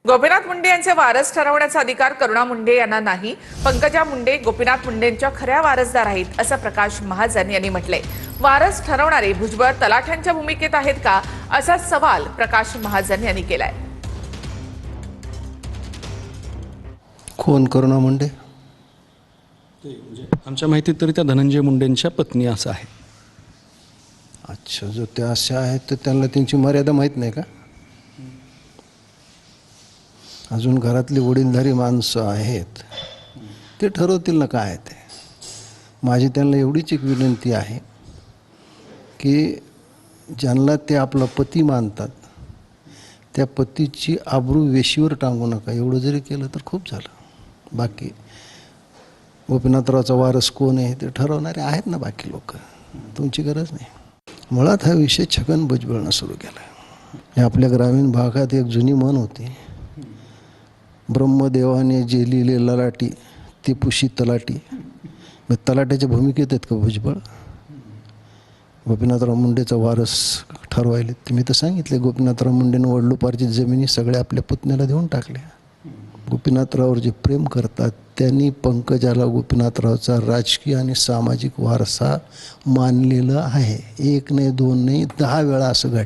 गोपीनाथ मुंडे यांचे वारस ठरवण्याचा अधिकार करुणा मुंडे यांना नाही. पंकजा मुंडे गोपीनाथ मुंडेंच्या खऱ्या वारसदार आहेत असं प्रकाश महाजन यांनी म्हटलंय. वारस ठरवणारे भुजबळ तलाठ्यांच्या भूमिकेत आहेत का असा सवाल प्रकाश महाजन यांनी केलाय. कोण करुणा मुंडे? आमच्या माहितीत तरी त्या धनंजय मुंडेंच्या पत्नी असं आहे. अच्छा, जो त्या अशा आहेत तर त्यांना त्यांची मर्यादा माहीत नाही का? अजून घरातली वडीलधारी माणसं आहेत, ते ठरवतील ना काय ते. माझी त्यांना एवढीच एक विनंती आहे की ज्यांना ते आपला पती मानतात त्या पतीची आबरू वेशीवर टांगू नका. एवढं जरी केलं तर खूप झालं. बाकी गोपीनाथरावचा वारस कोण आहे ते ठरवणारे आहेत ना बाकी लोक, तुमची गरज नाही. मुळात हा विषय छगन भुजबळनं सुरू केला. हे आपल्या ग्रामीण भागात एक जुनी म्हण होती, ब्रह्मदेवाने जे लिहिले ललाटी ते पुशी तलाटी. मग तलाट्याच्या भूमिकेत आहेत का भुजबळ? गोपीनाथराव मुंडेचा वारस ठरवायले ते मी तर सांगितले. गोपीनाथराव मुंडेनं वडलोपार्जित जमिनी सगळ्या आपल्या पुतण्याला देऊन टाकल्या. गोपीनाथराववर जे प्रेम करतात त्यांनी पंकजाला गोपीनाथरावचा राजकीय आणि सामाजिक वारसा मानलेला आहे. एक नाही, दोन नाही, 10 वेळा असं घडलं.